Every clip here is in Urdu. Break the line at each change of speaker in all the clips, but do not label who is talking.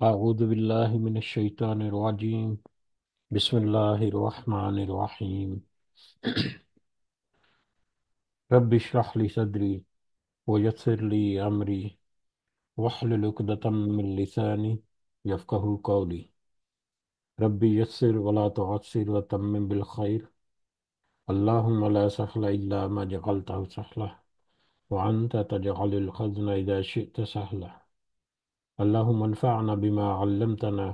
أعوذ بالله من الشيطان الرجيم. بسم الله الرحمن الرحيم. رب اشرح لي صدري ويسر لي أمري واحلل عقدة من لساني يفقهوا قولي. ربي يسر ولا تعسر وتمم بالخير. اللهم لا سهل إلا ما جعلته سهلا وأنت تجعل الحزن إذا شئت سهلا. اللهم انفعنا بما علمتنا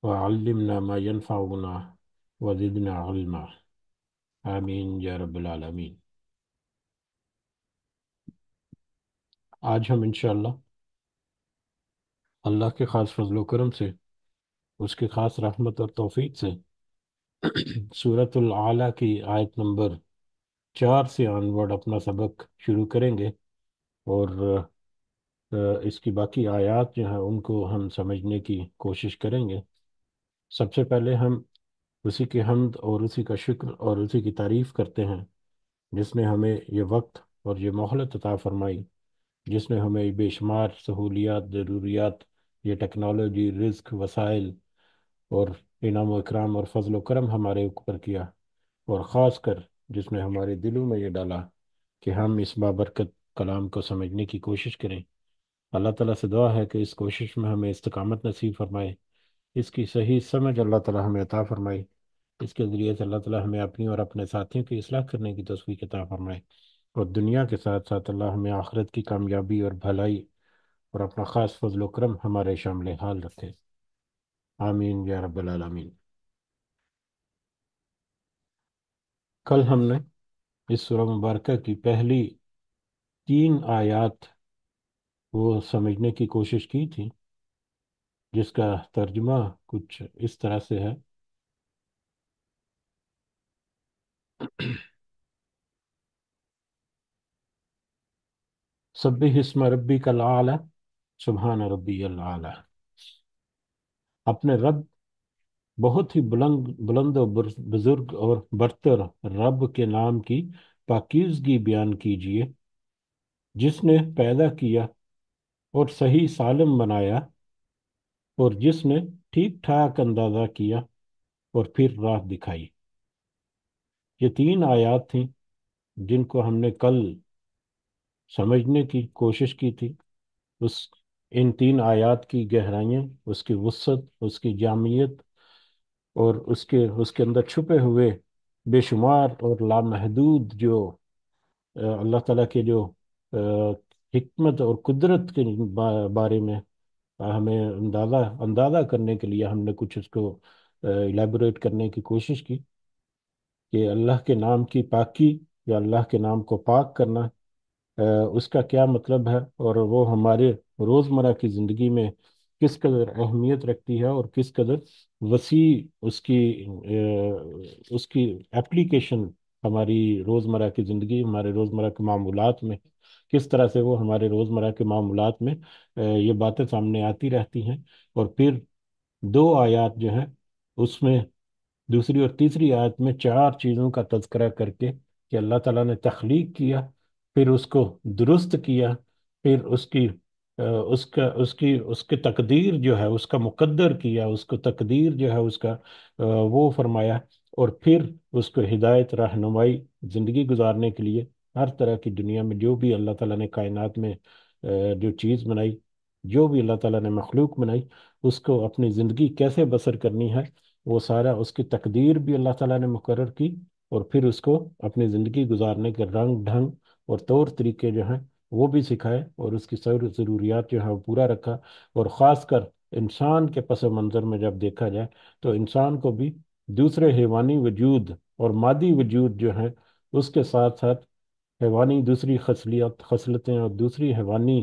وعلمنا ما ينفعنا وزدنا علما. آمین یا رب العالمین۔ آج ہم انشاءاللہ اللہ کے خاص فضل و کرم سے، اس کے خاص رحمت اور توفیق سے سورۃ العلیٰ کی آیت نمبر 4 سے آنورڈ اپنا سبق شروع کریں گے، اور اس کی باقی آیات جو ہیں ان کو ہم سمجھنے کی کوشش کریں گے۔ سب سے پہلے ہم اسی کی حمد اور اسی کا شکر اور اسی کی تعریف کرتے ہیں جس نے ہمیں یہ وقت اور یہ مہلت عطا فرمائی، جس نے ہمیں بے شمار سہولیات، ضروریات، یہ ٹیکنالوجی، رزق، وسائل اور انعام و اکرام اور فضل و کرم ہمارے اوپر کیا، اور خاص کر جس نے ہمارے دلوں میں یہ ڈالا کہ ہم اس بابرکت کلام کو سمجھنے کی کوشش کریں۔ اللہ تعالیٰ سے دعا ہے کہ اس کوشش میں ہمیں استقامت نصیب فرمائے، اس کی صحیح سمجھ اللہ تعالیٰ ہمیں عطا فرمائے، اس کے ذریعے سے اللہ تعالیٰ ہمیں اپنی اور اپنے ساتھیوں کی اصلاح کرنے کی توفیق عطا فرمائے، اور دنیا کے ساتھ ساتھ اللہ ہمیں آخرت کی کامیابی اور بھلائی اور اپنا خاص فضل و کرم ہمارے شامل حال رکھے۔ آمین یا رب العالمین۔ کل ہم نے اس سورہ مبارکہ کی پہلی 3 آیات وہ سمجھنے کی کوشش کی تھی، جس کا ترجمہ کچھ اس طرح سے ہے: سبح اسم ربک الاعلی، سبحان ربی الاعلی۔ اپنے رب، بہت ہی بلند و بزرگ اور برتر رب کے نام کی پاکیزگی بیان کیجیے، جس نے پیدا کیا اور صحیح سالم بنایا، اور جس نے ٹھیک ٹھاک اندازہ کیا اور پھر راہ دکھائی۔ یہ 3 آیات تھیں جن کو ہم نے کل سمجھنے کی کوشش کی تھی۔ اس ان 3 آیات کی گہرائیاں، اس کی وسعت، اس کی جامعیت، اور اس کے اندر چھپے ہوئے بے شمار اور لامحدود جو اللہ تعالیٰ کے جو حکمت اور قدرت کے بارے میں ہمیں اندازہ کرنے کے لیے ہم نے کچھ اس کو الیبوریٹ کرنے کی کوشش کی کہ اللہ کے نام کی پاکی یا اللہ کے نام کو پاک کرنا، اس کا کیا مطلب ہے، اور وہ ہمارے روزمرہ کی زندگی میں کس قدر اہمیت رکھتی ہے، اور کس قدر وسیع اس کی اپلیکیشن ہماری روزمرہ کی زندگی، ہمارے روزمرہ کے معمولات میں کس طرح سے وہ ہمارے روزمرہ کے معمولات میں یہ باتیں سامنے آتی رہتی ہیں۔ اور پھر 2 آیات جو ہیں اس میں، دوسری اور تیسری آیت میں 4 چیزوں کا تذکرہ کر کے کہ اللہ تعالیٰ نے تخلیق کیا، پھر اس کو درست کیا، پھر اس کی اس کی تقدیر جو ہے اس کا مقدر کیا، اس کو تقدیر جو ہے اس کا وہ فرمایا، اور پھر اس کو ہدایت، رہنمائی زندگی گزارنے کے لیے ہر طرح کی دنیا میں جو بھی اللہ تعالیٰ نے کائنات میں جو چیز بنائی، جو بھی اللہ تعالیٰ نے مخلوق بنائی، اس کو اپنی زندگی کیسے بسر کرنی ہے، وہ سارا اس کی تقدیر بھی اللہ تعالیٰ نے مقرر کی، اور پھر اس کو اپنی زندگی گزارنے کے رنگ ڈھنگ اور طور طریقے جو ہیں وہ بھی سکھائے، اور اس کی ضروریات جو ہیں وہ پورا رکھا۔ اور خاص کر انسان کے پس منظر میں جب دیکھا جائے تو انسان کو بھی دوسرے حیوانی وجود اور مادی وجود جو ہیں اس کے ساتھ ساتھ حیوانی دوسری خصلتیں اور دوسری حیوانی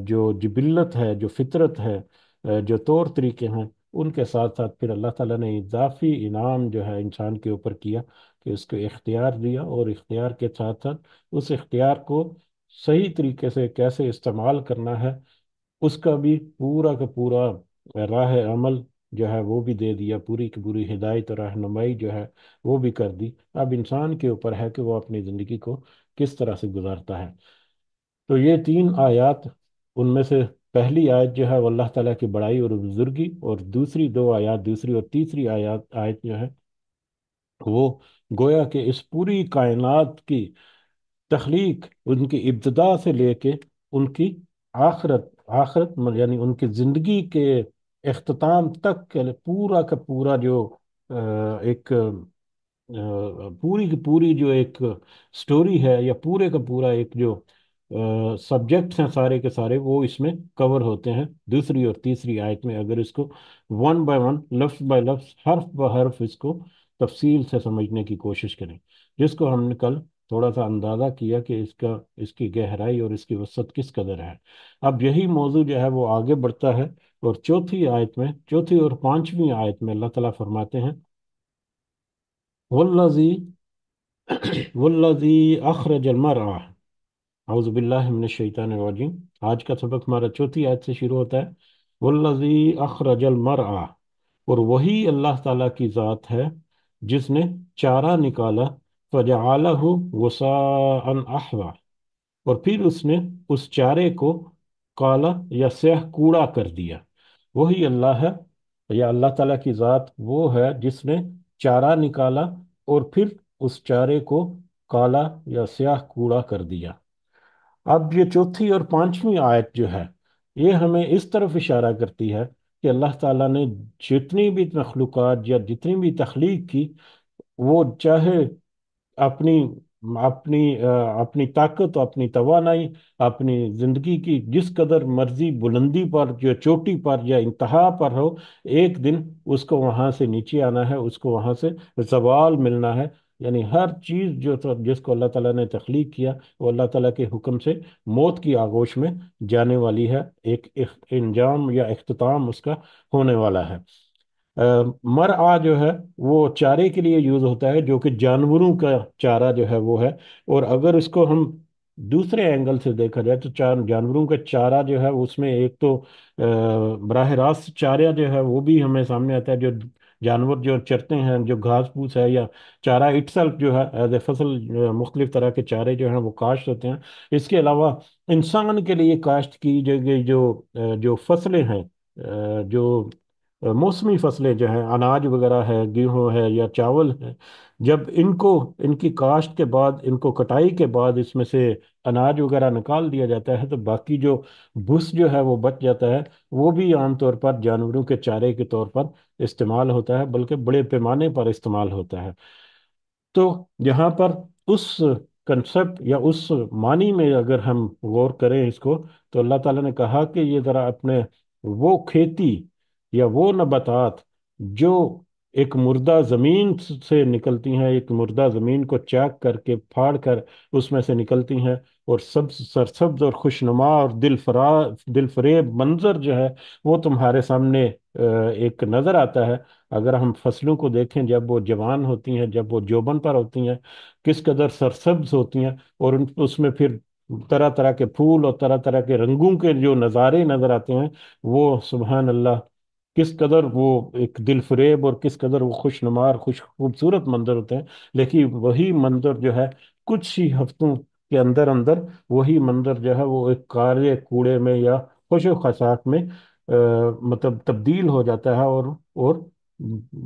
جو جبلت ہے، جو فطرت ہے، جو طور طریقے ہیں، ان کے ساتھ ساتھ پھر اللہ تعالیٰ نے اضافی انعام جو ہے انسان کے اوپر کیا کہ اس کو اختیار دیا، اور اختیار کے ساتھ ساتھ اس اختیار کو صحیح طریقے سے کیسے استعمال کرنا ہے اس کا بھی پورا کا پورا راہ عمل جو ہے وہ بھی دے دیا، پوری کی پوری ہدایت اور رہنمائی جو ہے وہ بھی کر دی۔ اب انسان کے اوپر ہے کہ وہ اپنی زندگی کو کس طرح سے گزارتا ہے۔ تو یہ 3 آیات، ان میں سے پہلی آیت جو ہے وہ اللہ تعالیٰ کی بڑائی اور بزرگی، اور دوسری دو آیات، دوسری اور تیسری آیت جو ہے وہ گویا کہ اس پوری کائنات کی تخلیق، ان کی ابتدا سے لے کے ان کی آخرت یعنی ان کی زندگی کے اختتام تک کے پورا کا پورا جو ایک پوری کی پوری جو ایک سٹوری ہے، یا پورے کا پورا ایک جو سبجیکٹس ہیں سارے کے سارے، وہ اس میں کور ہوتے ہیں دوسری اور تیسری آیت میں، اگر اس کو ون بائی ون، لفظ بائی لفظ، حرف بہ حرف اس کو تفصیل سے سمجھنے کی کوشش کریں، جس کو ہم نے کل تھوڑا سا اندازہ کیا کہ اس کی گہرائی اور اس کی وسعت کس قدر ہے۔ اب یہی موضوع جو ہے وہ آگے بڑھتا ہے، اور چوتھی اور پانچویں آیت میں اللہ تعالیٰ فرماتے ہیں، والذی والذی اخرج المرعى، اعوذ باللہ من الشیطان الرجیم۔ آج کا سبق ہمارا چوتھی آیت سے شروع ہوتا ہے، والذی اخرج المرعى، اور وہی اللہ تعالیٰ کی ذات ہے جس نے چارہ نکالا، فجعلہ غثاء احوا، اور پھر اس نے اس چارے کو کالا یا سیاہ کوڑا کر دیا۔ وہی اللہ ہے، یا اللہ تعالیٰ کی ذات وہ ہے جس نے چارہ نکالا اور پھر اس چارے کو کالا یا سیاہ کوڑا کر دیا۔ اب یہ چوتھی اور پانچویں آیت جو ہے، یہ ہمیں اس طرف اشارہ کرتی ہے کہ اللہ تعالیٰ نے جتنی بھی مخلوقات یا جتنی بھی تخلیق کی، وہ چاہے اپنی اپنی اپنی طاقت، اپنی توانائی، اپنی زندگی کی جس قدر مرضی بلندی پر یا چوٹی پر یا انتہا پر ہو، ایک دن اس کو وہاں سے نیچے آنا ہے، اس کو وہاں سے زوال ملنا ہے۔ یعنی ہر چیز جس کو اللہ تعالیٰ نے تخلیق کیا، وہ اللہ تعالیٰ کے حکم سے موت کی آغوش میں جانے والی ہے، ایک انجام یا اختتام اس کا ہونے والا ہے۔ مرعا جو ہے وہ چارے کے لیے یوز ہوتا ہے، جو کہ جانوروں کا چارہ جو ہے وہ ہے، اور اگر اس کو ہم دوسرے اینگل سے دیکھا جائے تو جانوروں کا چارہ جو ہے اس میں ایک تو براہ راست چارہ جو ہے وہ بھی ہمیں سامنے آتا ہے، جو جانور جو چرتے ہیں، جو گھاس پھوس ہے، یا چارہ اٹ سیلف جو ہے ایز اے فصل، مختلف طرح کے چارے جو ہیں وہ کاشت ہوتے ہیں۔ اس کے علاوہ انسان کے لیے کاشت کی گئی جو فصلیں ہیں، جو موسمی فصلیں جو ہیں، اناج وغیرہ ہے، گیہوں ہے یا چاول ہے، جب ان کی کاشت کے بعد، ان کو کٹائی کے بعد اس میں سے اناج وغیرہ نکال دیا جاتا ہے، تو باقی جو بھس جو ہے وہ بچ جاتا ہے، وہ بھی عام طور پر جانوروں کے چارے کے طور پر استعمال ہوتا ہے، بلکہ بڑے پیمانے پر استعمال ہوتا ہے۔ تو یہاں پر اس کنسپٹ یا اس معنی میں اگر ہم غور کریں اس کو، تو اللہ تعالیٰ نے کہا کہ یہ ذرا اپنے وہ کھیتی یا وہ نباتات جو ایک مردہ زمین سے نکلتی ہیں، ایک مردہ زمین کو چاک کر کے پھاڑ کر اس میں سے نکلتی ہیں، اور سرسبز اور خوشنما اور دل فریب منظر جو ہے وہ تمہارے سامنے ایک نظر آتا ہے۔ اگر ہم فصلوں کو دیکھیں، جب وہ جوان ہوتی ہیں، جب وہ جوبن پر ہوتی ہیں، کس قدر سرسبز ہوتی ہیں، اور اس میں پھر طرح طرح کے پھول اور طرح طرح کے رنگوں کے جو نظارے نظر آتے ہیں، وہ سبحان اللہ کس قدر وہ ایک دل فریب اور کس قدر وہ خوش نما اور خوبصورت منظر ہوتے ہیں۔ لیکن وہی منظر جو ہے کچھ ہی ہفتوں کے اندر اندر وہی منظر جو ہے وہ ایک کالے کوڑے میں یا خوش و خساک میں مطلب تبدیل ہو جاتا ہے، اور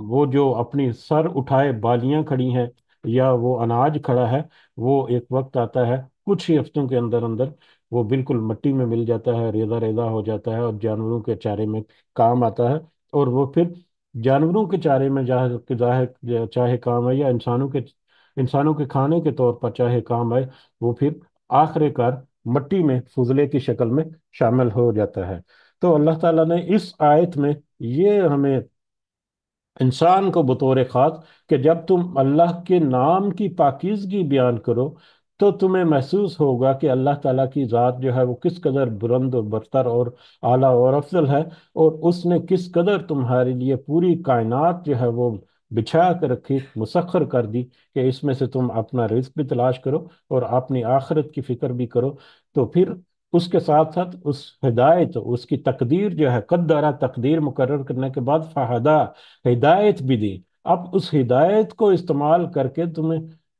وہ جو اپنی سر اٹھائے بالیاں کھڑی ہیں، یا وہ اناج کھڑا ہے، وہ ایک وقت آتا ہے کچھ ہی ہفتوں کے اندر اندر وہ بالکل مٹی میں مل جاتا ہے، ریزہ ریزہ ہو جاتا ہے، اور جانوروں کے چارے میں کام آتا ہے، اور وہ پھر جانوروں کے چارے میں چاہے کام آئے، یا انسانوں کے کھانے کے طور پر چاہے کام آئے، وہ پھر آخر کار مٹی میں فضلے کی شکل میں شامل ہو جاتا ہے۔ تو اللہ تعالیٰ نے اس آیت میں یہ ہمیں انسان کو بطور خاص، کہ جب تم اللہ کے نام کی پاکیزگی بیان کرو تو تمہیں محسوس ہوگا کہ اللہ تعالیٰ کی ذات جو ہے وہ کس قدر بلند اور برتر اور اعلیٰ اور افضل ہے، اور اس نے کس قدر تمہارے لیے پوری کائنات جو ہے وہ بچھا کر رکھی، مسخر کر دی، کہ اس میں سے تم اپنا رزق بھی تلاش کرو اور اپنی آخرت کی فکر بھی کرو۔ تو پھر اس کے ساتھ ساتھ اس ہدایت، اس کی تقدیر جو ہے، قدرہ تقدیر مقرر کرنے کے بعد فہدا، ہدایت بھی دی۔ اب اس ہدایت کو استعمال کر کے تمہیں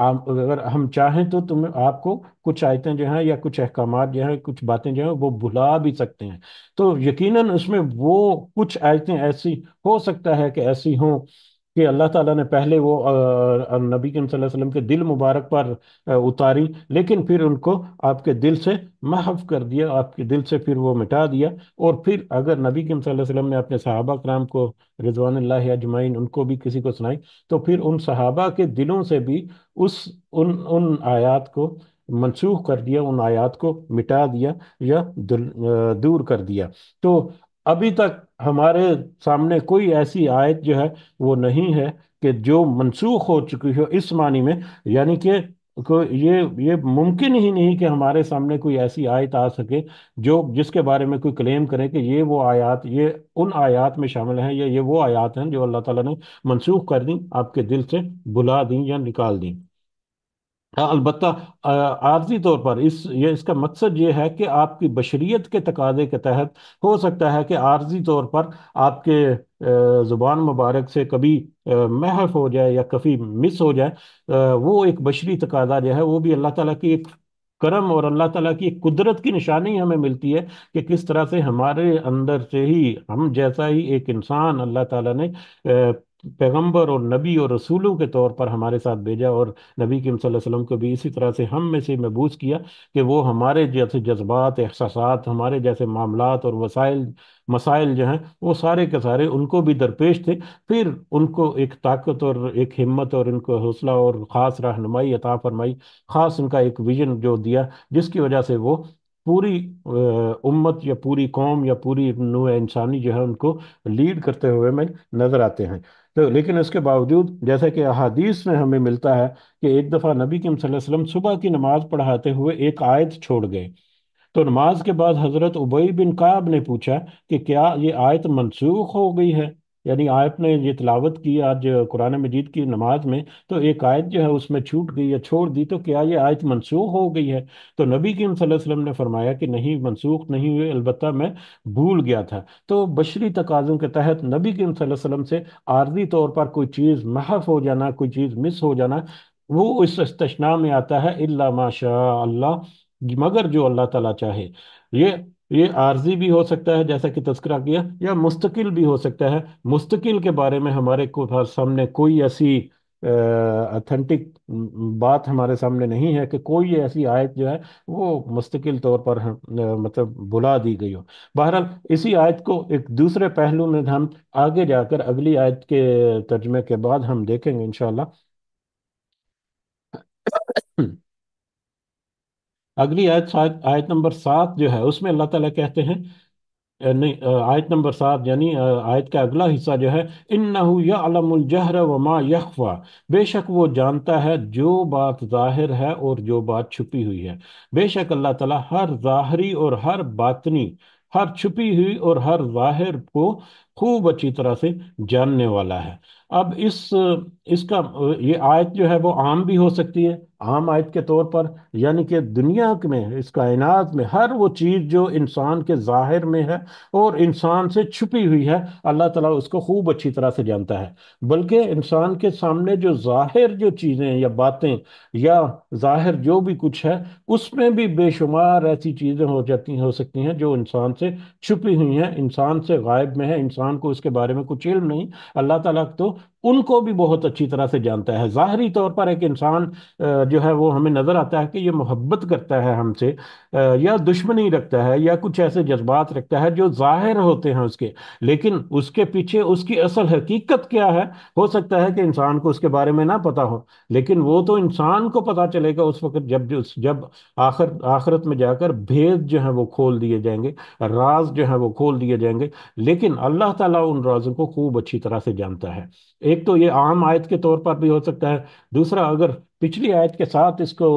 آپ اگر ہم چاہیں تو تم آپ کو کچھ آیتیں جو ہیں یا کچھ احکامات جو ہیں کچھ باتیں جو ہیں وہ بھلا بھی سکتے ہیں۔ تو یقیناً اس میں وہ کچھ آیتیں ایسی ہو سکتا ہے کہ ایسی ہوں کہ اللہ تعالیٰ نے پہلے وہ نبی کریم صلی اللہ علیہ وسلم کے دل مبارک پر اتاری، لیکن پھر ان کو آپ کے دل سے محو کر دیا، آپ کے دل سے پھر وہ مٹا دیا۔ اور پھر اگر نبی کریم صلی اللہ علیہ وسلم نے اپنے صحابہ کرام کو رضوان اللہ اجمعین ان کو بھی کسی کو سنائی، تو پھر ان صحابہ کے دلوں سے بھی اس ان آیات کو منسوخ کر دیا، ان آیات کو مٹا دیا یا دور کر دیا۔ تو ابھی تک ہمارے سامنے کوئی ایسی آیت جو ہے وہ نہیں ہے کہ جو منسوخ ہو چکی ہو اس معنی میں، یعنی کہ یہ ممکن ہی نہیں کہ ہمارے سامنے کوئی ایسی آیت آ سکے جو جس کے بارے میں کوئی کلیم کرے کہ یہ وہ آیات یہ ان آیات میں شامل ہیں یا یہ وہ آیات ہیں جو اللہ تعالیٰ نے منسوخ کر دیں، آپ کے دل سے بلا دیں یا نکال دیں۔ ہاں البتہ عارضی طور پر اس کا مقصد یہ ہے کہ آپ کی بشریت کے تقاضے کے تحت ہو سکتا ہے کہ عارضی طور پر آپ کے زبان مبارک سے کبھی محو ہو جائے یا کبھی مس ہو جائے۔ وہ ایک بشری تقاضا جو ہے وہ بھی اللہ تعالیٰ کی ایک کرم اور اللہ تعالیٰ کی ایک قدرت کی نشانی ہمیں ملتی ہے کہ کس طرح سے ہمارے اندر سے ہی ہم جیسا ہی ایک انسان اللہ تعالیٰ نے پیغمبر اور نبی اور رسولوں کے طور پر ہمارے ساتھ بھیجا، اور نبی کریم صلی اللہ علیہ وسلم کو بھی اسی طرح سے ہم میں سے محبوس کیا کہ وہ ہمارے جیسے جذبات احساسات ہمارے جیسے معاملات اور مسائل جو ہیں وہ سارے کے سارے ان کو بھی درپیش تھے۔ پھر ان کو ایک طاقت اور ایک ہمت اور ان کو حوصلہ اور خاص رہنمائی عطا فرمائی، خاص ان کا ایک ویژن جو دیا جس کی وجہ سے وہ پوری امت یا پوری قوم یا پوری نوع انسانی جو ہے ان کو لیڈ کرتے ہوئے میں نظر آتے ہیں۔ تو لیکن اس کے باوجود جیسا کہ احادیث میں ہمیں ملتا ہے کہ ایک دفعہ نبی کریم صلی اللہ علیہ وسلم صبح کی نماز پڑھاتے ہوئے ایک آیت چھوڑ گئے۔ تو نماز کے بعد حضرت ابی بن کعب نے پوچھا کہ کیا یہ آیت منسوخ ہو گئی ہے؟ یعنی آیت نے یہ تلاوت کی آج قرآن مجید کی نماز میں، تو ایک آیت جو ہے اس میں چھوٹ گئی یا چھوڑ دی، تو کیا یہ آیت منسوخ ہو گئی ہے؟ تو نبی کریم صلی اللہ علیہ وسلم نے فرمایا کہ نہیں، منسوخ نہیں ہوئے، البتہ میں بھول گیا تھا۔ تو بشری تقاضوں کے تحت نبی کریم صلی اللہ علیہ وسلم سے عارضی طور پر کوئی چیز محو ہو جانا، کوئی چیز مس ہو جانا، وہ اس استثناء میں آتا ہے الا ماشاء اللہ، مگر جو اللہ تعالیٰ چاہے۔ یہ یہ عارضی بھی ہو سکتا ہے جیسا کہ تذکرہ کیا، یا مستقل بھی ہو سکتا ہے۔ مستقل کے بارے میں ہمارے کو سامنے کوئی ایسی اتھینٹک بات ہمارے سامنے نہیں ہے کہ کوئی ایسی آیت جو ہے وہ مستقل طور پر مطلب بلا دی گئی ہو۔ بہرحال اسی آیت کو ایک دوسرے پہلو میں ہم آگے جا کر اگلی آیت کے ترجمے کے بعد ہم دیکھیں گے انشاءاللہ۔ اگلی آیت آیت نمبر 7 جو ہے اس میں اللہ تعالیٰ کہتے ہیں نہیں، آیت نمبر 7 یعنی آیت کا اگلا حصہ جو ہے، اِنَّهُ يَعْلَمُ الْجَهْرَ وَمَا يَخْفَى، بے شک وہ جانتا ہے جو بات ظاہر ہے اور جو بات چھپی ہوئی ہے۔ بے شک اللہ تعالیٰ ہر ظاہری اور ہر باطنی، ہر چھپی ہوئی اور ہر ظاہر کو خوب اچھی طرح سے جاننے والا ہے۔ اب اس کا یہ آیت جو ہے وہ عام بھی ہو سکتی ہے، عام آیت کے طور پر، یعنی کہ دنیا میں اس کائنات میں ہر وہ چیز جو انسان کے ظاہر میں ہے اور انسان سے چھپی ہوئی ہے، اللہ تعالیٰ اس کو خوب اچھی طرح سے جانتا ہے۔ بلکہ انسان کے سامنے جو ظاہر جو چیزیں یا باتیں یا ظاہر جو بھی کچھ ہے، اس میں بھی بے شمار ایسی چیزیں ہو سکتی ہیں جو انسان سے چھپی ہوئی ہیں، انسان سے غائب میں ہے، انسان کو اس کے بارے میں کچھ علم نہیں۔ اللہ تعالیٰ تو ان کو بھی بہت اچھی طرح سے جانتا ہے۔ ظاہری طور پر ایک انسان جو ہے وہ ہمیں نظر آتا ہے کہ یہ محبت کرتا ہے ہم سے، یا دشمنی رکھتا ہے یا کچھ ایسے جذبات رکھتا ہے جو ظاہر ہوتے ہیں اس کے، لیکن اس کے پیچھے اس کی اصل حقیقت کیا ہے، ہو سکتا ہے کہ انسان کو اس کے بارے میں نہ پتا ہو، لیکن وہ تو انسان کو پتا چلے گا اس وقت جب آخرت میں جا کر بھید جو ہے وہ کھول دیے جائیں گے، راز جو ہے وہ کھول دیے جائیں گے۔ لیکن اللہ تعالیٰ ان رازوں کو خوب اچھی طرح سے جانتا ہے۔ ایک تو یہ عام آیت کے طور پر بھی ہو سکتا ہے، دوسرا اگر پچھلی آیت کے ساتھ اس کو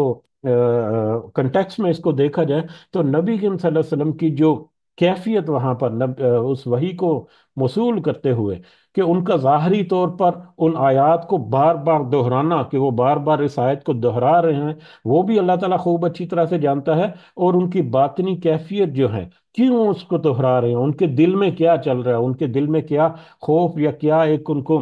کنٹیکس میں اس کو دیکھا جائے تو نبی کریم صلی اللہ علیہ وسلم کی جو کیفیت وہاں پر اس وحی کو موصول کرتے ہوئے کہ ان کا ظاہری طور پر ان آیات کو بار بار دہرانا، کہ وہ بار بار اس آیت کو دہرا رہے ہیں، وہ بھی اللہ تعالیٰ خوب اچھی طرح سے جانتا ہے۔ اور ان کی باطنی کیفیت جو ہے، کیوں اس کو دہرا رہے ہیں، ان کے دل میں کیا چل رہا ہے، ان کے دل میں کیا خوف یا کیا ایک ان کو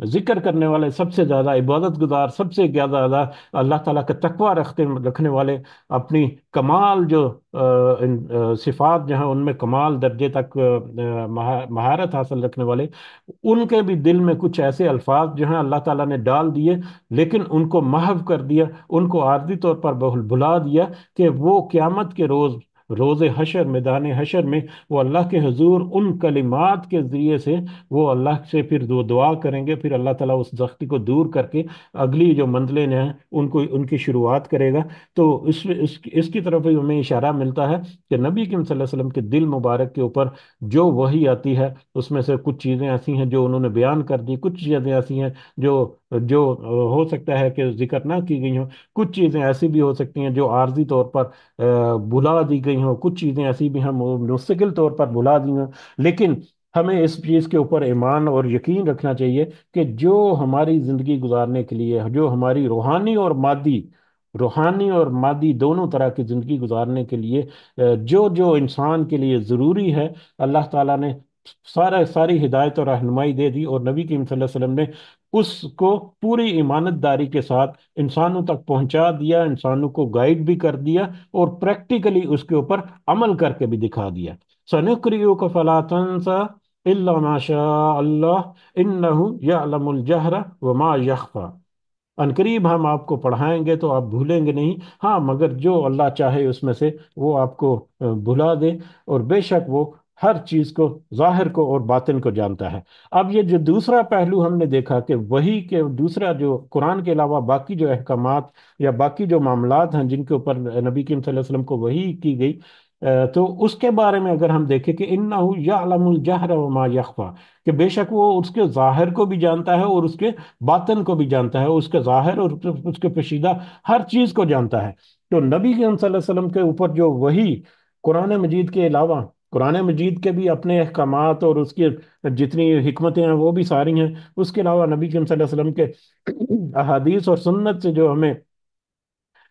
ذکر کرنے والے سب سے زیادہ عبادت گزار، سب سے زیادہ اللہ تعالیٰ کا تقوی رکھنے والے، اپنی کمال جو صفات جو ہیں ان میں کمال درجے تک مہارت حاصل رکھنے والے، ان کے بھی دل میں کچھ ایسے الفاظ جو ہیں اللہ تعالیٰ نے ڈال دیے، لیکن ان کو محو کر دیا، ان کو عارضی طور پر بھلا دیا، کہ وہ قیامت کے روز، روز حشر، میدان حشر میں وہ اللہ کے حضور ان کلمات کے ذریعے سے وہ اللہ سے پھر دعا کریں گے، پھر اللہ تعالیٰ اس سختی کو دور کر کے اگلی جو منزلیں ہیں ان کی شروعات کرے گا۔ تو اس کی طرف بھی ہمیں اشارہ ملتا ہے کہ نبی کریم صلی اللہ علیہ وسلم کے دل مبارک کے اوپر جو وحی آتی ہے، اس میں سے کچھ چیزیں ایسی ہیں جو انہوں نے بیان کر دی، کچھ چیزیں ایسی ہیں جو جو ہو سکتا ہے کہ ذکر نہ کی گئی ہوں، کچھ چیزیں ایسی بھی ہو سکتی ہیں جو عارضی طور پر بھلا دی گئی ہوں، کچھ چیزیں ایسی بھی ہم مستقل طور پر بھلا دی ہوں، لیکن ہمیں اس چیز کے اوپر ایمان اور یقین رکھنا چاہیے کہ جو ہماری زندگی گزارنے کے لیے، جو ہماری روحانی اور مادی دونوں طرح کی زندگی گزارنے کے لیے جو جو انسان کے لیے ضروری ہے، اللہ تعالیٰ نے ساری ہدایت اور رہنمائی دے دی، اور نبی کریم صلی اللہ علیہ وسلم نے اس کو پوری ایمانت داری کے ساتھ انسانوں تک پہنچا دیا، انسانوں کو گائیڈ بھی کر دیا، اور پریکٹیکلی اس کے اوپر عمل کر کے بھی دکھا دیا۔ سَنُقْرِئُكَ فَلَا تَنْسَى إِلَّا مَا شَاءَ اللَّهُ إِنَّهُ يَعْلَمُ الْجَهْرَ وَمَا يَخْفَى۔ قریب ہم آپ کو پڑھائیں گے تو آپ بھولیں گے نہیں، ہاں مگر جو اللہ چاہے اس میں سے وہ آپ کو بھلا دے، اور بے شک وہ ہر چیز کو، ظاہر کو اور باطن کو جانتا ہے۔ اب یہ جو دوسرا پہلو ہم نے دیکھا کہ وہی کے دوسرا جو قرآن کے علاوہ باقی جو احکامات یا باقی جو معاملات ہیں جن کے اوپر نبی کریم صلی اللہ علیہ وسلم کو وحی کی گئی، تو اس کے بارے میں اگر ہم دیکھیں کہ انہ یعلم الجہر وما یخفی، کہ بے شک وہ اس کے ظاہر کو بھی جانتا ہے اور اس کے باطن کو بھی جانتا ہے، اس کے ظاہر اور اس کے پوشیدہ ہر چیز کو جانتا ہے۔ تو نبی کریم صلی اللہ علیہ وسلم کے اوپر جو وہی قرآن مجید کے علاوہ، قرآن مجید کے بھی اپنے احکامات اور اس کی جتنی حکمتیں ہیں وہ بھی ساری ہیں، اس کے علاوہ نبی کریم صلی اللہ علیہ وسلم کے احادیث اور سنت سے جو ہمیں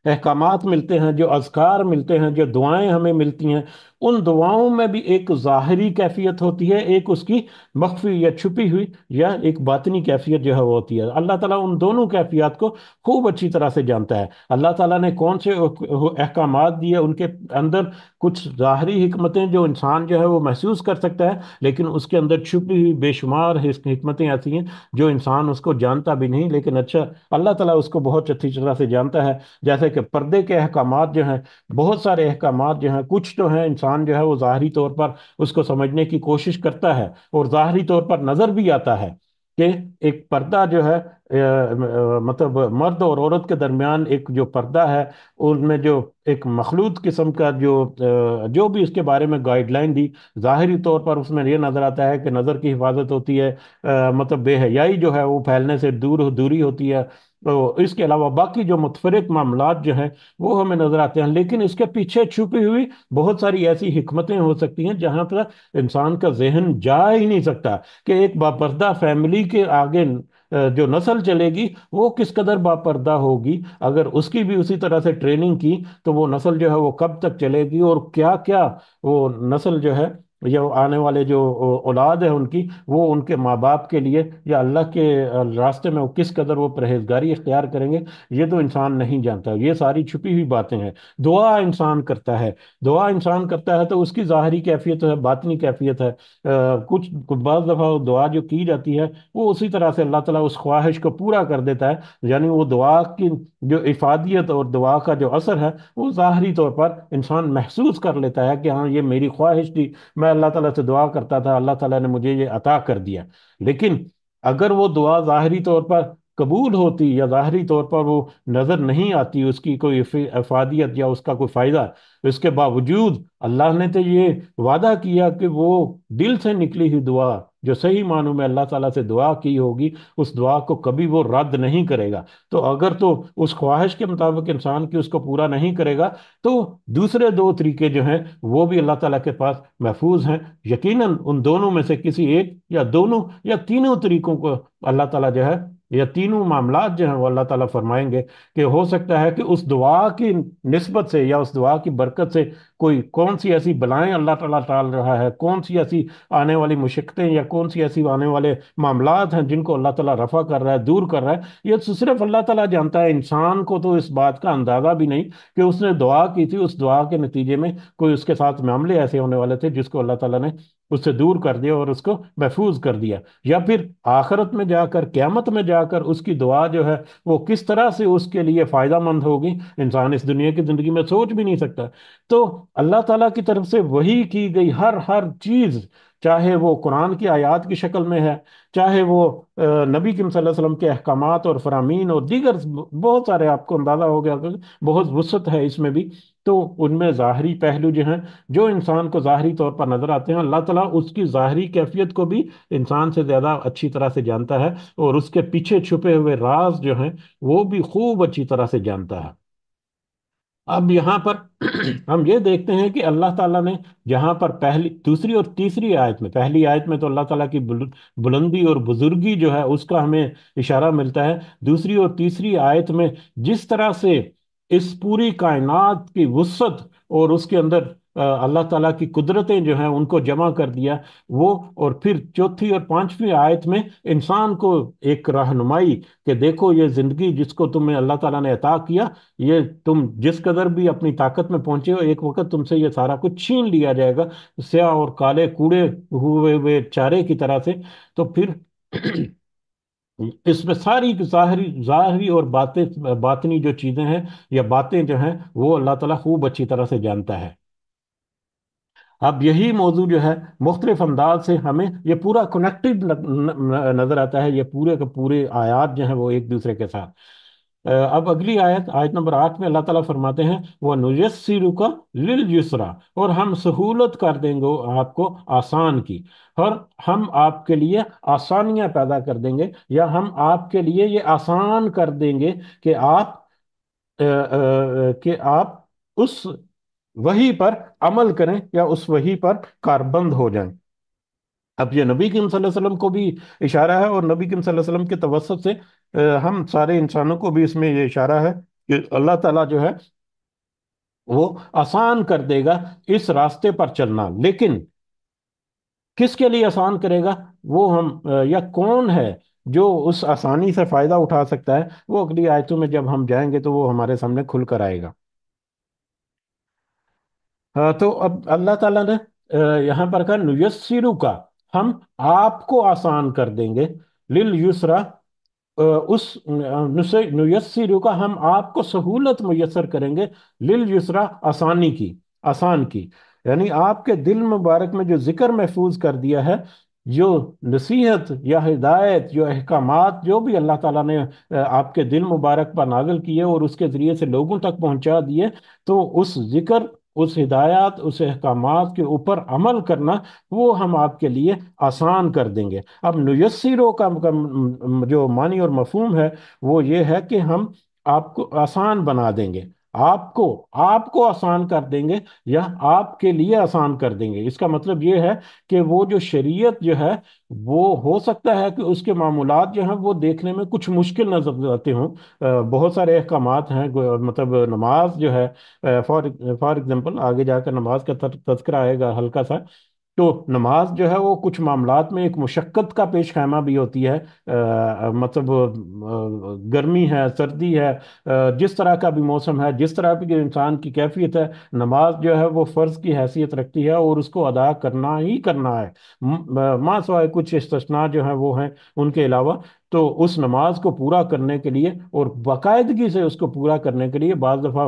احکامات ملتے ہیں، جو اذکار ملتے ہیں، جو دعائیں ہمیں ملتی ہیں، ان دعاؤں میں بھی ایک ظاہری کیفیت ہوتی ہے، ایک اس کی مخفی یا چھپی ہوئی یا ایک باطنی کیفیت جو ہے وہ ہوتی ہے۔ اللہ تعالیٰ ان دونوں کیفیات کو خوب اچھی طرح سے جانتا ہے۔ اللہ تعالیٰ نے کون سے احکامات دیے، ان کے اندر کچھ ظاہری حکمتیں جو انسان جو ہے وہ محسوس کر سکتا ہے، لیکن اس کے اندر چھپی ہوئی بے شمار حکمتیں ایسی ہیں جو انسان اس کو جانتا بھی نہیں، لیکن اچھا اللہ تعالیٰ اس کو بہت اچھی طرح سے جانتا ہے۔ جیسے کہ پردے کے احکامات جو ہیں، بہت سارے احکامات جو ہیں، کچھ تو ہیں انسان جو ہے وہ ظاہری طور پر اس کو سمجھنے کی کوشش کرتا ہے اور ظاہری طور پر نظر بھی آتا ہے کہ ایک پردہ جو ہے مطلب مرد اور عورت کے درمیان ایک جو پردہ ہے، ان میں جو ایک مخلوط قسم کا جو بھی اس کے بارے میں گائیڈ لائن دی، ظاہری طور پر اس میں یہ نظر آتا ہے کہ نظر کی حفاظت ہوتی ہے، مطلب بے حیائی جو ہے وہ پھیلنے سے دوری ہوتی ہے، تو اس کے علاوہ باقی جو متفرق معاملات جو ہیں وہ ہمیں نظر آتے ہیں، لیکن اس کے پیچھے چھپی ہوئی بہت ساری ایسی حکمتیں ہو سکتی ہیں جہاں پر انسان کا ذہن جا ہی نہیں سکتا، کہ ایک باپردہ فیملی کے آگے جو نسل چلے گی وہ کس قدر باپردہ ہوگی، اگر اس کی بھی اسی طرح سے ٹریننگ کی تو وہ نسل جو ہے وہ کب تک چلے گی، اور کیا کیا وہ نسل جو ہے یا آنے والے جو اولاد ہے ان کی، وہ ان کے ماں باپ کے لیے یا اللہ کے راستے میں وہ کس قدر وہ پرہیزگاری اختیار کریں گے، یہ تو انسان نہیں جانتا۔ یہ ساری چھپی ہوئی باتیں ہیں۔ دعا انسان کرتا ہے، دعا انسان کرتا ہے تو اس کی ظاہری کیفیت ہے، باطنی کیفیت ہے۔ کچھ بعض دفعہ دعا جو کی جاتی ہے وہ اسی طرح سے اللہ تعالیٰ اس خواہش کو پورا کر دیتا ہے، یعنی وہ دعا کی جو افادیت اور دعا کا جو اثر ہے وہ ظاہری طور پر انسان محسوس کر لیتا ہے کہ ہاں یہ میری خواہش تھی، میں اللہ تعالیٰ سے دعا کرتا تھا، اللہ تعالیٰ نے مجھے یہ عطا کر دیا۔ لیکن اگر وہ دعا ظاہری طور پر قبول ہوتی یا ظاہری طور پر وہ نظر نہیں آتی، اس کی کوئی افادیت یا اس کا کوئی فائدہ، اس کے باوجود اللہ نے تو یہ وعدہ کیا کہ وہ دل سے نکلی ہوئی دعا جو صحیح معنوں میں اللہ تعالیٰ سے دعا کی ہوگی، اس دعا کو کبھی وہ رد نہیں کرے گا۔ تو اگر تو اس خواہش کے مطابق انسان کی اس کو پورا نہیں کرے گا، تو دوسرے دو طریقے جو ہیں وہ بھی اللہ تعالیٰ کے پاس محفوظ ہیں۔ یقیناً ان دونوں میں سے کسی ایک یا دونوں یا تینوں طریقوں کو اللہ تعالیٰ جو ہے یہ تینوں معاملات جو ہیں وہ اللہ تعالیٰ فرمائیں گے کہ ہو سکتا ہے کہ اس دعا کی نسبت سے یا اس دعا کی برکت سے کوئی کون سی ایسی بلائیں اللہ تعالیٰ ٹال رہا ہے، کون سی ایسی آنے والی مشقتیں یا کون سی ایسی آنے والے معاملات ہیں جن کو اللہ تعالیٰ رفع کر رہا ہے، دور کر رہا ہے، یہ تو صرف اللہ تعالیٰ جانتا ہے۔ انسان کو تو اس بات کا اندازہ بھی نہیں کہ اس نے دعا کی تھی، اس دعا کے نتیجے میں کوئی اس کے ساتھ معاملے ایسے ہونے والے تھے جس کو اللہ تعالیٰ نے اس سے دور کر دیا اور اس کو محفوظ کر دیا، یا پھر آخرت میں جا کر، قیامت میں جا کر اس کی دعا جو ہے وہ کس طرح سے اس کے لیے فائدہ مند ہوگی، انسان اس دنیا کی زندگی میں سوچ بھی نہیں سکتا۔ تو اللہ تعالیٰ کی طرف سے وحی کی گئی ہر چیز، چاہے وہ قرآن کی آیات کی شکل میں ہے، چاہے وہ نبی کریم صلی اللہ علیہ وسلم کے احکامات اور فرامین اور دیگر بہت سارے، آپ کو اندازہ ہو گیا کہ بہت وسعت ہے اس میں بھی، تو ان میں ظاہری پہلو جو ہیں جو انسان کو ظاہری طور پر نظر آتے ہیں، اللہ تعالیٰ اس کی ظاہری کیفیت کو بھی انسان سے زیادہ اچھی طرح سے جانتا ہے، اور اس کے پیچھے چھپے ہوئے راز جو ہیں وہ بھی خوب اچھی طرح سے جانتا ہے۔ اب یہاں پر ہم یہ دیکھتے ہیں کہ اللہ تعالیٰ نے جہاں پر پہلی، دوسری اور تیسری آیت میں، پہلی آیت میں تو اللہ تعالیٰ کی بلندی اور بزرگی جو ہے اس کا ہمیں اشارہ ملتا ہے، دوسری اور تیسری آیت میں جس طرح سے اس پوری کائنات کی وسعت اور اس کے اندر اللہ تعالیٰ کی قدرتیں جو ہیں ان کو جمع کر دیا وہ، اور پھر چوتھی اور پانچویں آیت میں انسان کو ایک رہنمائی کہ دیکھو یہ زندگی جس کو تمہیں اللہ تعالیٰ نے عطا کیا، یہ تم جس قدر بھی اپنی طاقت میں پہنچے ہو، ایک وقت تم سے یہ سارا کچھ چھین لیا جائے گا، سیاہ اور کالے کوڑے ہوئے چارے کی طرح سے۔ تو پھر اس میں ساری ظاہری اور باطنی جو چیزیں ہیں یا باتیں جو ہیں وہ اللہ تعالیٰ خوب اچھی طرح سے جانتا ہے۔ اب یہی موضوع جو ہے مختلف انداز سے ہمیں یہ پورا کنیکٹڈ نظر آتا ہے، یہ پورے کے پورے آیات جو ہیں وہ ایک دوسرے کے ساتھ۔ اب اگلی آیت، آیت نمبر 8 میں اللہ تعالیٰ فرماتے ہیں وہ نُيَسِّرُكَ لِلْيُسْرَىٰ، اور ہم سہولت کر دیں گے آپ کو آسان کی، اور ہم آپ کے لیے آسانیاں پیدا کر دیں گے، یا ہم آپ کے لیے یہ آسان کر دیں گے کہ آپ اس وحی پر عمل کریں یا اس وحی پر کاربند ہو جائیں۔ اب یہ نبی کریم صلی اللہ علیہ وسلم کو بھی اشارہ ہے، اور نبی کریم صلی اللہ علیہ وسلم کے توسط سے ہم سارے انسانوں کو بھی اس میں یہ اشارہ ہے کہ اللہ تعالیٰ جو ہے وہ آسان کر دے گا اس راستے پر چلنا، لیکن کس کے لیے آسان کرے گا وہ ہم یا کون ہے جو اس آسانی سے فائدہ اٹھا سکتا ہے، وہ اگلی آیتوں میں جب ہم جائیں گے تو وہ ہمارے سامنے کھل کر آئے گا۔ ہاں، تو اب اللہ تعالیٰ نے یہاں پر کہا نُيَسِّرُ کا، ہم آپ کو آسان کر دیں گے، لِلْيُسْرَا، اس نُيَسِّرُ کا ہم آپ کو سہولت میسر کریں گے، لِلْيُسْرَا، آسانی کی، آسان کی، یعنی آپ کے دل مبارک میں جو ذکر محفوظ کر دیا ہے، جو نصیحت یا ہدایت، جو احکامات جو بھی اللہ تعالیٰ نے آپ کے دل مبارک پر نازل کیے اور اس کے ذریعے سے لوگوں تک پہنچا دیے، تو اس ذکر، اس ہدایات، اس احکامات کے اوپر عمل کرنا وہ ہم آپ کے لیے آسان کر دیں گے۔ اب نیسروں کا جو معنی اور مفہوم ہے وہ یہ ہے کہ ہم آپ کو آسان بنا دیں گے، آپ کو آسان کر دیں گے، یا آپ کے لیے آسان کر دیں گے۔ اس کا مطلب یہ ہے کہ وہ جو شریعت جو ہے وہ ہو سکتا ہے کہ اس کے معمولات جو ہیں وہ دیکھنے میں کچھ مشکل نظر آتے ہوں، بہت سارے احکامات ہیں، مطلب نماز جو ہے، فار ایگزامپل آگے جا کر نماز کا تذکرہ آئے گا ہلکا سا، تو نماز جو ہے وہ کچھ معاملات میں ایک مشقت کا پیش خیمہ بھی ہوتی ہے، مطلب گرمی ہے، سردی ہے، جس طرح کا بھی موسم ہے، جس طرح بھی انسان کی کیفیت ہے، نماز جو ہے وہ فرض کی حیثیت رکھتی ہے اور اس کو ادا کرنا ہی کرنا ہے، ماں سوائے کچھ استثناء جو ہیں وہ ہیں ان کے علاوہ۔ تو اس نماز کو پورا کرنے کے لیے اور باقاعدگی سے اس کو پورا کرنے کے لیے بعض دفعہ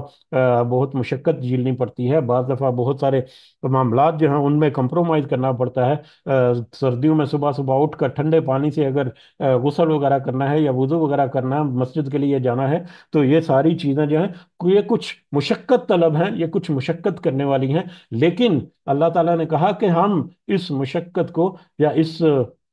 بہت مشقت جھیلنی پڑتی ہے، بعض دفعہ بہت سارے معاملات جو ہیں ان میں کمپرومائز کرنا پڑتا ہے۔ سردیوں میں صبح صبح اٹھ کر ٹھنڈے پانی سے اگر غسل وغیرہ کرنا ہے یا وضو وغیرہ کرنا ہے، مسجد کے لیے جانا ہے، تو یہ ساری چیزیں جو ہیں یہ کچھ مشقت طلب ہیں، یہ کچھ مشقت کرنے والی ہیں، لیکن اللہ تعالیٰ نے کہا کہ ہم اس مشقت کو یا اس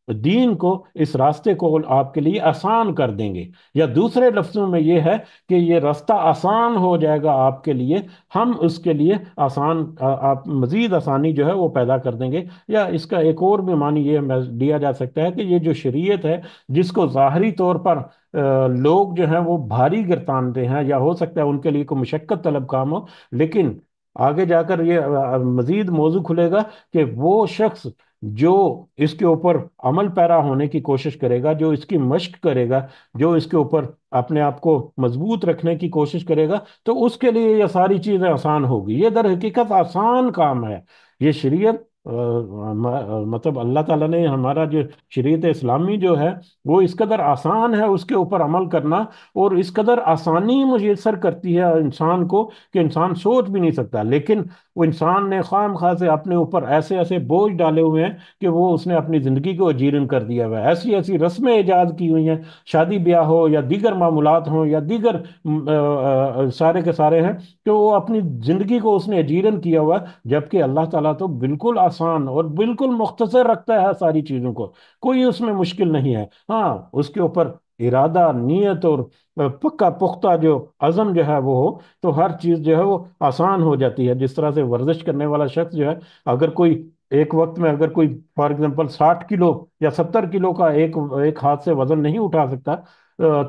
دین کو، اس راستے کو آپ کے لیے آسان کر دیں گے، یا دوسرے لفظوں میں یہ ہے کہ یہ راستہ آسان ہو جائے گا آپ کے لیے، ہم اس کے لیے آسان آپ مزید آسانی جو ہے وہ پیدا کر دیں گے۔ یا اس کا ایک اور بھی معنی یہ دیا جا سکتا ہے کہ یہ جو شریعت ہے، جس کو ظاہری طور پر لوگ جو ہیں وہ بھاری گردانتے ہیں، یا ہو سکتا ہے ان کے لیے کوئی مشقت طلب کام ہو، لیکن آگے جا کر یہ مزید موضوع کھلے گا کہ وہ شخص جو اس کے اوپر عمل پیرا ہونے کی کوشش کرے گا، جو اس کی مشق کرے گا، جو اس کے اوپر اپنے آپ کو مضبوط رکھنے کی کوشش کرے گا، تو اس کے لیے یہ ساری چیزیں آسان ہوگی۔ یہ در حقیقت آسان کام ہے۔ یہ شریعت مطلب اللہ تعالیٰ نے ہمارا جو شریعت اسلامی جو ہے وہ اس قدر آسان ہے اس کے اوپر عمل کرنا، اور اس قدر آسانی میسر کرتی ہے انسان کو کہ انسان سوچ بھی نہیں سکتا، لیکن وہ انسان نے خواہ مخواہ سے اپنے اوپر ایسے ایسے بوجھ ڈالے ہوئے ہیں کہ وہ اس نے اپنی زندگی کو اجیرن کر دیا ہوا ہے۔ ایسی ایسی رسمیں ایجاد کی ہوئی ہیں، شادی بیاہ ہو یا دیگر معمولات ہوں یا دیگر سارے کے سارے ہیں، کہ وہ اپنی زندگی کو اس نے اجیرن کیا ہوا ہے، جبکہ اللہ تعالیٰ تو بالکل آسان اور بالکل مختصر رکھتا ہے ساری چیزوں کو، کوئی اس میں مشکل نہیں ہے۔ ہاں، اس کے اوپر ارادہ، نیت اور پکا پختہ جو عزم جو ہے وہ ہو، تو ہر چیز جو ہے وہ آسان ہو جاتی ہے۔ جس طرح سے ورزش کرنے والا شخص جو ہے، اگر کوئی ایک وقت میں اگر کوئی فار ایگزامپل 60 کلو یا 70 کلو کا ایک ہاتھ سے وزن نہیں اٹھا سکتا،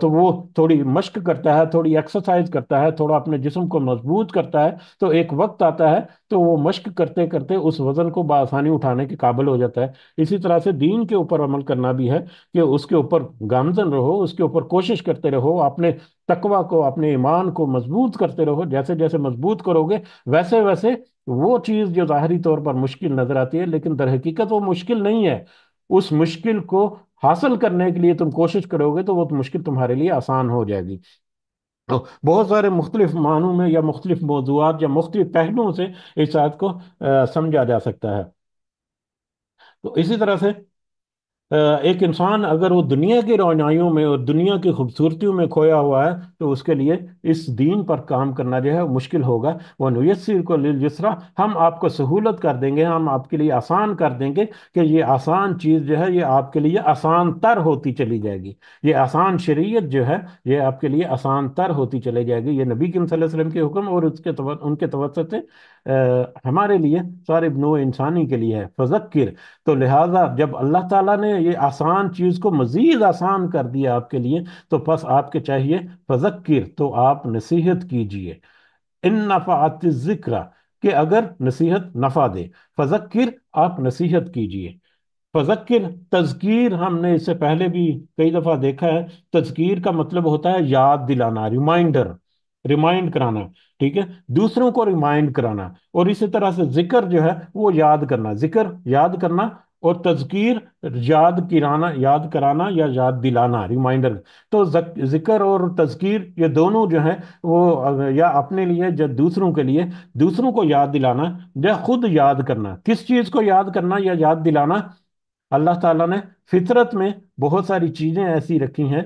تو وہ تھوڑی مشق کرتا ہے، تھوڑی ایکسرسائز کرتا ہے، تھوڑا اپنے جسم کو مضبوط کرتا ہے، تو ایک وقت آتا ہے تو وہ مشق کرتے کرتے اس وزن کو بآسانی اٹھانے کے قابل ہو جاتا ہے۔ اسی طرح سے دین کے اوپر عمل کرنا بھی ہے کہ اس کے اوپر گامزن رہو، اس کے اوپر کوشش کرتے رہو، اپنے تقوی کو، اپنے ایمان کو مضبوط کرتے رہو۔ جیسے جیسے مضبوط کرو گے، ویسے ویسے وہ چیز جو ظاہری طور پر مشکل نظر آتی ہے، لیکن در حقیقت وہ مشکل نہیں ہے، اس مشکل کو حاصل کرنے کے لیے تم کوشش کرو گے تو وہ مشکل تمہارے لیے آسان ہو جائے گی۔ تو بہت سارے مختلف معنوں میں یا مختلف موضوعات یا مختلف پہلوؤں سے اس آیت کو سمجھا جا سکتا ہے۔ تو اسی طرح سے ایک انسان اگر وہ دنیا کی روشنائیوں میں اور دنیا کی خوبصورتیوں میں کھویا ہوا ہے، تو اس کے لیے اس دین پر کام کرنا جو ہے مشکل ہوگا۔ وہ نیسر کو للجسرا، ہم آپ کو سہولت کر دیں گے، ہم آپ کے لیے آسان کر دیں گے کہ یہ آسان چیز جو ہے یہ آپ کے لیے آسان تر ہوتی چلی جائے گی۔ یہ آسان شریعت جو ہے یہ آپ کے لیے آسان تر ہوتی چلی جائے گی۔ یہ نبی کریم صلی اللہ علیہ وسلم کے حکم اور ان کے توسط سے ہمارے لیے، سارے نوع انسانی کے لیے ہے۔ فذکر، تو لہٰذا جب اللہ تعالیٰ نے یہ آسان چیز کو مزید آسان کر دیا آپ کے لیے، تو بس آپ کے چاہیے فذکر، تو آپ نصیحت کیجئے۔ ان نفعت الذکر، کہ اگر نصیحت نفع دے، فذکر، آپ نصیحت کیجئے۔ فذکر، تذکیر ہم نے اس سے پہلے بھی کئی دفعہ دیکھا ہے، تذکیر کا مطلب ہوتا ہے یاد دلانا، ریمائنڈر، ریمائنڈ کرانا، ٹھیک ہے، دوسروں کو ریمائنڈ کرانا۔ اور اسی طرح سے ذکر جو ہے وہ یاد کرنا، ذکر یاد کرنا، اور تذکیر یاد کرانا یا یاد دلانا، ریمائنڈر۔ تو ذکر اور تذکیر یہ دونوں جو ہیں وہ یا اپنے لیے یا دوسروں کے لیے، دوسروں کو یاد دلانا یا خود یاد کرنا۔ کس چیز کو یاد کرنا یا یاد دلانا؟ اللہ تعالیٰ نے فطرت میں بہت ساری چیزیں ایسی رکھی ہیں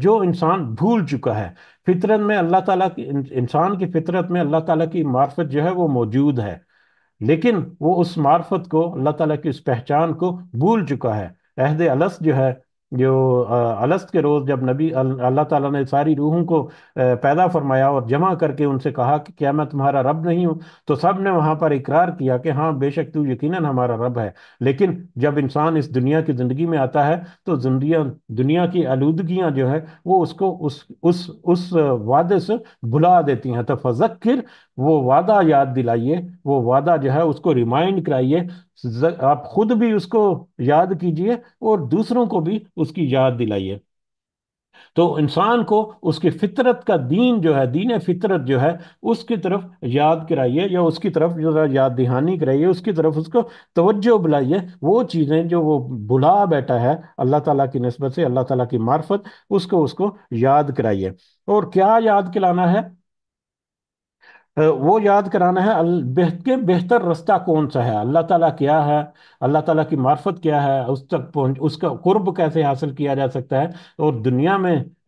جو انسان بھول چکا ہے۔ فطرت میں اللہ تعالیٰ کی، انسان کی فطرت میں اللہ تعالیٰ کی معرفت جو ہے وہ موجود ہے، لیکن وہ اس معرفت کو، اللہ تعالیٰ کی اس پہچان کو بھول چکا ہے۔ عہد الست جو ہے، جو الست کے روز جب اللہ تعالیٰ نے ساری روحوں کو پیدا فرمایا اور جمع کر کے ان سے کہا کہ کیا میں تمہارا رب نہیں ہوں، تو سب نے وہاں پر اقرار کیا کہ ہاں بے شک تو یقیناً ہمارا رب ہے۔ لیکن جب انسان اس دنیا کی زندگی میں آتا ہے تو دنیا کی آلودگیاں جو ہے وہ اس کو اس وعدے سے بھلا دیتی ہیں۔ تو فذکر، وہ وعدہ یاد دلائیے، وہ وعدہ جو ہے اس کو ریمائنڈ کرائیے، آپ خود بھی اس کو یاد کیجئے اور دوسروں کو بھی اس کی یاد دلائیے۔ تو انسان کو اس کی فطرت کا دین جو ہے، دین فطرت جو ہے، اس کی طرف یاد کرائیے، یا اس کی طرف یاد دہانی کرائیے، اس کی طرف اس کو توجہ بلائیے۔ وہ چیزیں جو وہ بھلا بیٹھا ہے اللہ تعالیٰ کی نسبت سے، اللہ تعالیٰ کی معرفت، اس کو یاد کرائیے۔ اور کیا یاد کرانا ہے؟ وہ یاد کرانا ہے کہ بہتر رستہ کون سا ہے، اللہ تعالیٰ کیا ہے، اللہ تعالیٰ کی معرفت کیا ہے، اس تک پہنچ، اس کا قرب کیسے حاصل کیا جا سکتا ہے، اور دنیا میں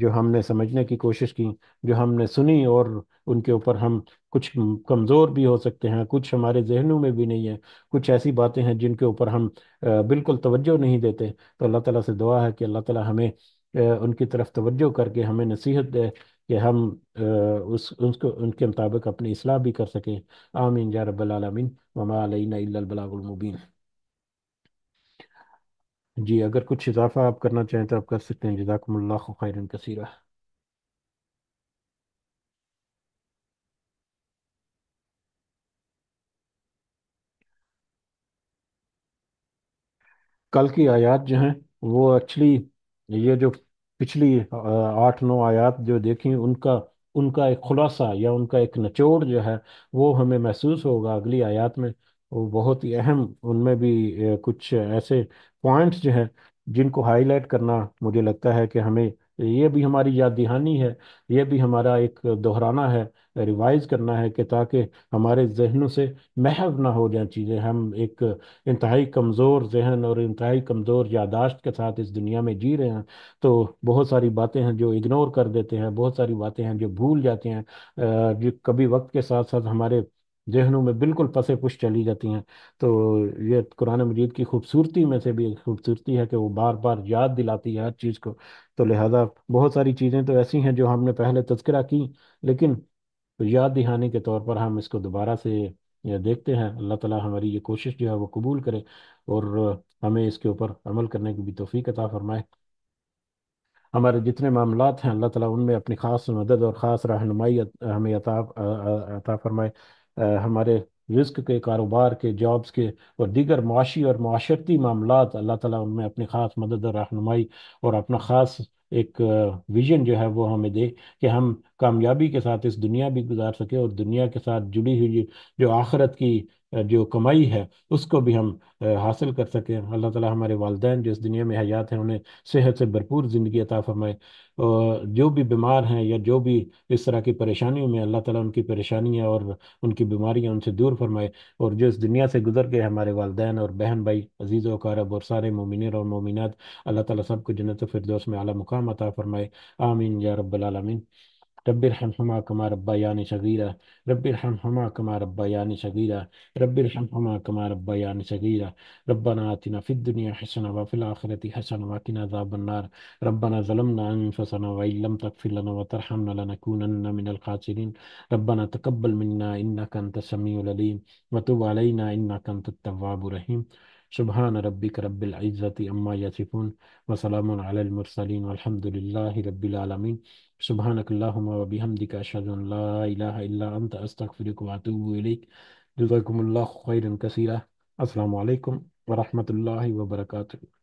جو ہم نے سمجھنے کی کوشش کی، جو ہم نے سنی، اور ان کے اوپر ہم کچھ کمزور بھی ہو سکتے ہیں، کچھ ہمارے ذہنوں میں بھی نہیں ہے، کچھ ایسی باتیں ہیں جن کے اوپر ہم بالکل توجہ نہیں دیتے، تو اللہ تعالیٰ سے دعا ہے کہ اللہ تعالیٰ ہمیں ان کی طرف توجہ کر کے ہمیں نصیحت دے کہ ہم ان کے مطابق اپنی اصلاح بھی کر سکیں۔ آمین یا رب العالمین، وما علینا الا البلاغ المبین۔ جی اگر کچھ اضافہ آپ کرنا چاہیں تو آپ کر سکتے ہیں، جزاکم اللہ خیرا کثیرا۔ کل کی آیات جو ہیں وہ ایکچولی، یہ جو پچھلی 8 9 آیات جو دیکھیں، ان کا ایک خلاصہ یا ان کا ایک نچوڑ جو ہے وہ ہمیں محسوس ہوگا اگلی آیات میں۔ وہ بہت ہی اہم، ان میں بھی کچھ ایسے پوائنٹس جو ہیں جن کو ہائی لائٹ کرنا مجھے لگتا ہے کہ ہمیں، یہ بھی ہماری یاد دہانی ہے، یہ بھی ہمارا ایک دہرانا ہے، ریوائز کرنا ہے، کہ تاکہ ہمارے ذہنوں سے محو نہ ہو جائیں چیزیں، ہم ایک انتہائی کمزور ذہن اور انتہائی کمزور یادداشت کے ساتھ اس دنیا میں جی رہے ہیں، تو بہت ساری باتیں ہیں جو اگنور کر دیتے ہیں، بہت ساری باتیں ہیں جو بھول جاتے ہیں، جو کبھی وقت کے ساتھ ساتھ ہمارے ذہنوں میں بالکل پس پش چلی جاتی ہیں۔ تو یہ قرآن مجید کی خوبصورتی میں سے بھی ایک خوبصورتی ہے کہ وہ بار بار یاد دلاتی ہے ہر چیز کو۔ تو لہذا بہت ساری چیزیں تو ایسی ہیں جو ہم نے پہلے تذکرہ کی، لیکن یاد دہانی کے طور پر ہم اس کو دوبارہ سے یہ دیکھتے ہیں۔ اللہ تعالیٰ ہماری یہ کوشش جو ہے وہ قبول کرے، اور ہمیں اس کے اوپر عمل کرنے کی بھی توفیق عطا فرمائے۔ ہمارے جتنے معاملات ہیں اللہ تعالیٰ ان میں اپنی خاص مدد اور خاص رہنمائی ہمیں عطا فرمائے۔ ہمارے رزق کے، کاروبار کے، جابس کے اور دیگر معاشی اور معاشرتی معاملات، اللہ تعالیٰ ان میں اپنی خاص مدد اور رہنمائی اور اپنا خاص ایک ویژن جو ہے وہ ہمیں دے، کہ ہم کامیابی کے ساتھ اس دنیا بھی گزار سکیں، اور دنیا کے ساتھ جڑی ہوئی جو آخرت کی جو کمائی ہے اس کو بھی ہم حاصل کر سکیں۔ اللہ تعالیٰ ہمارے والدین جو اس دنیا میں حیات ہیں انہیں صحت سے بھرپور زندگی عطا فرمائے، اور جو بھی بیمار ہیں یا جو بھی اس طرح کی پریشانیوں میں، اللہ تعالیٰ ان کی پریشانیاں اور ان کی بیماریاں ان سے دور فرمائے، اور جو اس دنیا سے گزر گئے ہمارے والدین اور بہن بھائی عزیز و اقارب اور سارے مومنین اور مومنات، اللہ تعالیٰ سب کو جنت الفردوس میں اعلیٰ مقام عطا فرمائے۔ آمین یا رب العالمین۔ رب ارحمهما كما ربياني صغيرا، رب ارحمهما كما ربياني صغيرا، رب ارحمهما كما ربياني صغيرا، ربنا آتنا في الدنيا حسنة وفي الآخرة حسنة وقنا عذاب النار، ربنا ظلمنا أنفسنا وإن لم تغفر لنا وترحمنا لنكونن من الخاسرين، ربنا تقبل منا إنك أنت السميع العليم وتب علينا إنك أنت التواب الرحيم، سبحان ربك رب العزة عما يصفون وسلام على المرسلين والحمد لله رب العالمين، سبحانك اللهم وبحمدك أشهد أن لا إله إلا أنت أستغفرك وأتوب إليك، جزاكم الله خيرا كثيرا، السلام عليكم ورحمة الله وبركاته۔